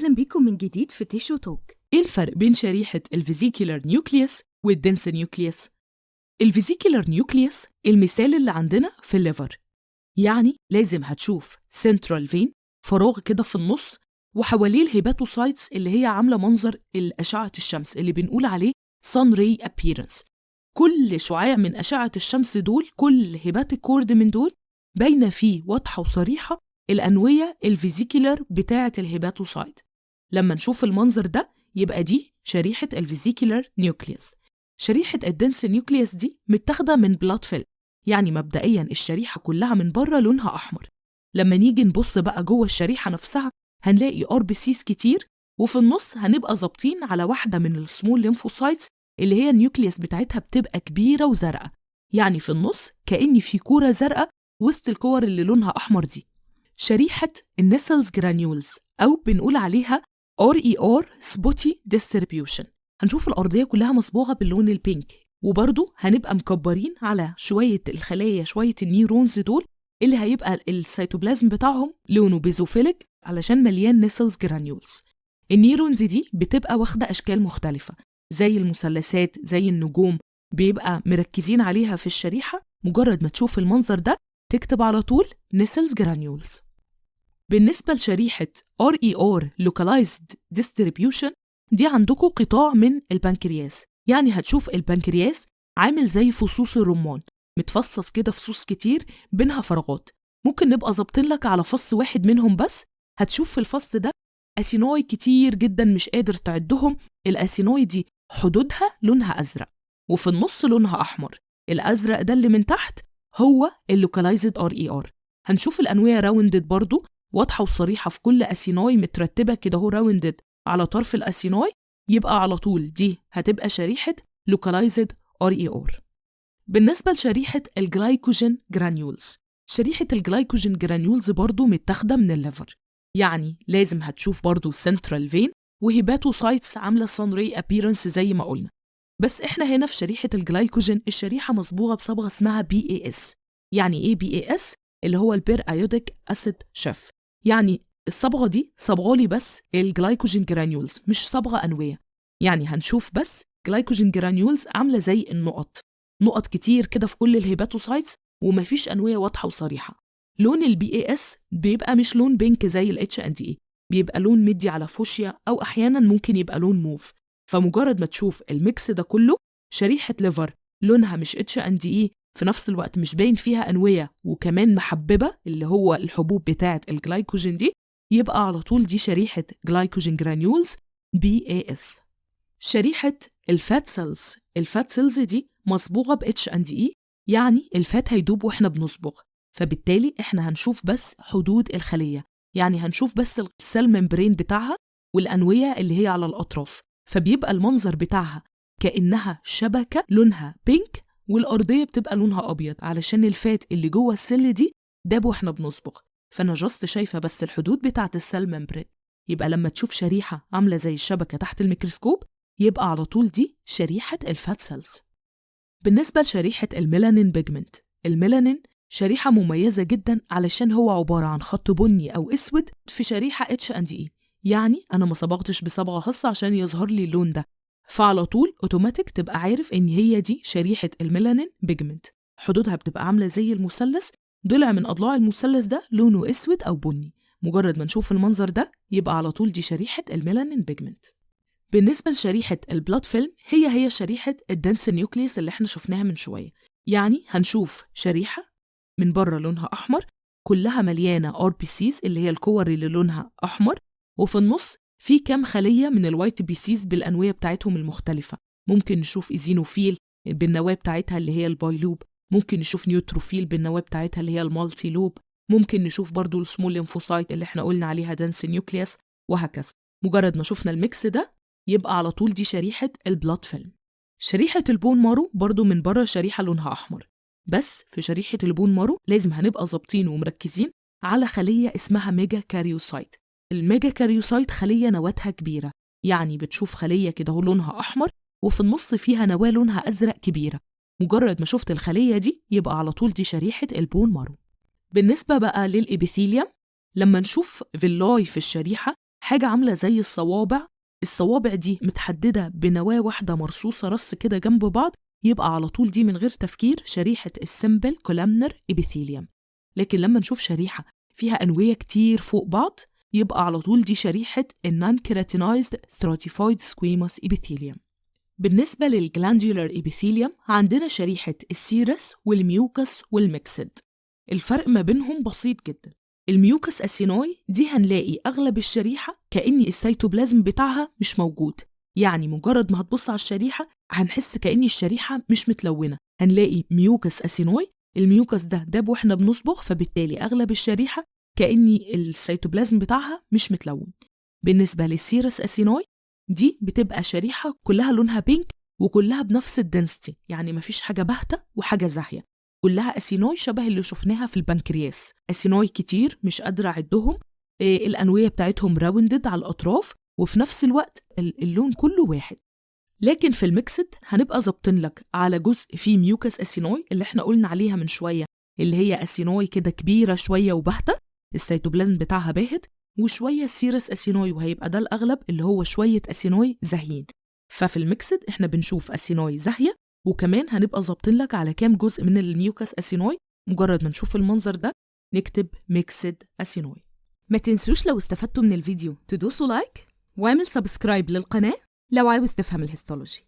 أهلا بيكم من جديد في تيشو توك. إيه الفرق بين شريحة الفيزيكولار نيوكليوس والدنس نيوكليوس؟ الفيزيكولار نيوكليوس المثال اللي عندنا في الليفر، يعني لازم هتشوف سنترال فين، فراغ كده في النص، وحواليه الهيباتوسايتس اللي هي عاملة منظر الأشعة الشمس اللي بنقول عليه sun ray appearance. كل شعاع من أشعة الشمس دول، كل هيباتيك كورد من دول باينة فيه واضحة وصريحة الأنوية الفيزيكولار بتاعة الهيباتوسايت. لما نشوف المنظر ده يبقى دي شريحة الفيزيكولار نيوكليوس. شريحة الدنس نيوكليوس دي متاخدة من بلاد فيلم، يعني مبدئياً الشريحة كلها من بره لونها أحمر. لما نيجي نبص بقى جوه الشريحة نفسها هنلاقي RBCs كتير، وفي النص هنبقى ظابطين على واحدة من السمول ليمفوسايتس اللي هي النيوكليوس بتاعتها بتبقى كبيرة وزرقاء، يعني في النص كأن في كورة زرقاء وسط الكور اللي لونها أحمر دي. شريحة النسلز جرانيولز أو بنقول عليها RER Spotty Distribution. هنشوف الأرضية كلها مصبوغة باللون البينك، وبرضو هنبقى مكبرين على شوية الخلايا، شوية النيورونز دول اللي هيبقى السيتوبلازم بتاعهم لونه بيزوفيليك علشان مليان نسلز جرانيولز. النيورونز دي بتبقى واخدة أشكال مختلفة زي المثلثات، زي النجوم، بيبقى مركزين عليها في الشريحة. مجرد ما تشوف المنظر ده تكتب على طول نسلز جرانيولز. بالنسبة لشريحة RER Localized Distribution دي عندكم قطاع من البنكرياس، يعني هتشوف البنكرياس عامل زي فصوص الرمان، متفصص كده فصوص كتير بينها فراغات. ممكن نبقى ظابطين لك على فص واحد منهم بس، هتشوف في الفص ده أسينوي كتير جدا مش قادر تعدهم. الأسينوي دي حدودها لونها أزرق وفي النص لونها أحمر. الأزرق ده اللي من تحت هو اللوكالايزد RER. هنشوف الأنوية راوندد برضو واضحة وصريحة في كل أسينوي، مترتبة كده هو راوندد على طرف الأسينوي، يبقى على طول دي هتبقى شريحة localized RER. بالنسبة لشريحة الجلايكوجين جرانيولز، شريحة الجلايكوجين جرانيولز برضو متاخدة من الليفر، يعني لازم هتشوف برضو سنترال فين وهيباتوسايتس عاملة sun ray appearance زي ما قلنا. بس احنا هنا في شريحة الجلايكوجين الشريحة مصبوغة بصبغة اسمها BAS. يعني ايه BAS؟ اللي هو البير ايوديك اسيد شيف. يعني الصبغة دي صبغالي بس الجلايكوجين جرانيولز، مش صبغة أنوية. يعني هنشوف بس جلايكوجين جرانيولز عاملة زي النقط، نقط كتير كده في كل الهيباتوسايتس ومفيش أنوية واضحة وصريحة. لون الBAS بيبقى مش لون بينك زي الHNDA، بيبقى لون مدي على فوشيا أو أحيانا ممكن يبقى لون موف. فمجرد ما تشوف الميكس ده كله شريحة ليفر لونها مش HNDA، في نفس الوقت مش باين فيها أنوية وكمان محببة اللي هو الحبوب بتاعة الجلايكوجين دي، يبقى على طول دي شريحة جلايكوجين جرانيولز BAS. شريحة الفات سيلز، الفات سيلز دي مصبوغة بHNDE، يعني الفات هيدوب واحنا بنصبغ، فبالتالي احنا هنشوف بس حدود الخلية، يعني هنشوف بس السيل ممبرين بتاعها والأنوية اللي هي على الأطراف، فبيبقى المنظر بتاعها كأنها شبكة لونها بينك والأرضية بتبقى لونها أبيض علشان الفات اللي جوه السل دي داب واحنا بنصبغ. فأنا جاست شايفة بس الحدود بتاعة السيل ممبرين. يبقى لما تشوف شريحة عاملة زي الشبكة تحت الميكروسكوب يبقى على طول دي شريحة الفات سيلز. بالنسبة لشريحة الميلانين بيجمنت، الميلانين شريحة مميزة جدا علشان هو عبارة عن خط بني أو أسود في شريحة HNDE، يعني أنا ما صبغتش بصبغة خاصة عشان يظهر لي اللون ده، فعلى طول اوتوماتيك تبقى عارف ان هي دي شريحة الميلانين بيجمنت. حدودها بتبقى عاملة زي المثلث، ضلع من أضلاع المثلث ده لونه أسود أو بني. مجرد ما نشوف المنظر ده يبقى على طول دي شريحة الميلانين بيجمنت. بالنسبة لشريحة البلاد فيلم هي شريحة الدنس نيوكليوس اللي احنا شفناها من شوية، يعني هنشوف شريحة من بره لونها أحمر كلها مليانة RBCs اللي هي الكور اللي لونها أحمر، وفي النص في كام خلية من الوايت BCs بالأنوية بتاعتهم المختلفة. ممكن نشوف إيزينوفيل بالنواة بتاعتها اللي هي البايلوب، ممكن نشوف نيوتروفيل بالنواة بتاعتها اللي هي المالتي لوب، ممكن نشوف برضو السمول ليمفوسايت اللي احنا قلنا عليها دنس نيوكليوس، وهكذا. مجرد ما شفنا الميكس ده يبقى على طول دي شريحة البلاد فيلم. شريحة البون مارو برضو من بره شريحة لونها أحمر، بس في شريحة البون مارو لازم هنبقى ظابطين ومركزين على خلية اسمها ميجا كاريوسايت. الميجا كاريوسايت خلية نواتها كبيرة، يعني بتشوف خلية كده لونها أحمر وفي النص فيها نواة لونها أزرق كبيرة. مجرد ما شفت الخلية دي يبقى على طول دي شريحة البون مارو. بالنسبة بقى للإبيثيليوم، لما نشوف فيلاي في الشريحة حاجة عاملة زي الصوابع دي متحددة بنواة واحدة مرصوصة رص كده جنب بعض، يبقى على طول دي من غير تفكير شريحة السمبل كولامنر إبيثيليوم. لكن لما نشوف شريحة فيها أنوية كتير فوق بعض، يبقى على طول دي شريحة النون كيراتينايزد ستراتيفايد سكويموس إبيثيليوم. بالنسبة للجلاندولار إبيثيليوم عندنا شريحة السيرس والميوكس والميكسد. الفرق ما بينهم بسيط جدا. الميوكس أسينوي دي هنلاقي أغلب الشريحة كأن السيتوبلازم بتاعها مش موجود، يعني مجرد ما هتبص على الشريحة هنحس كأن الشريحة مش متلونة. هنلاقي ميوكس أسينوي، الميوكس ده داب واحنا بنصبغ، فبالتالي أغلب الشريحة كأن السيتوبلازم بتاعها مش متلون. بالنسبة للسيرس أسينوي دي بتبقى شريحة كلها لونها بينك وكلها بنفس الدنسيتي، يعني مفيش حاجة باهتة وحاجة زاهية، كلها أسينوي شبه اللي شفناها في البنكرياس. أسينوي كتير مش قادرة أعدهم، الأنوية بتاعتهم راوندد على الأطراف، وفي نفس الوقت اللون كله واحد. لكن في الميكسد هنبقى ظابطين لك على جزء فيه ميوكس أسينوي اللي احنا قلنا عليها من شوية، اللي هي أسينوي كده كبيرة شوية وباهتة، السيتوبلازم بتاعها باهت، وشوية سيرس أسينوي وهيبقى ده الأغلب اللي هو شوية أسينوي زاهيين. ففي الميكسد احنا بنشوف أسينوي زاهية، وكمان هنبقى ظابطين لك على كام جزء من الميوكس أسينوي. مجرد ما نشوف المنظر ده نكتب ميكسد أسينوي. ما تنسوش لو استفدتوا من الفيديو تدوسوا لايك واعمل سبسكرايب للقناة لو عاوز تفهم الهيستولوجي.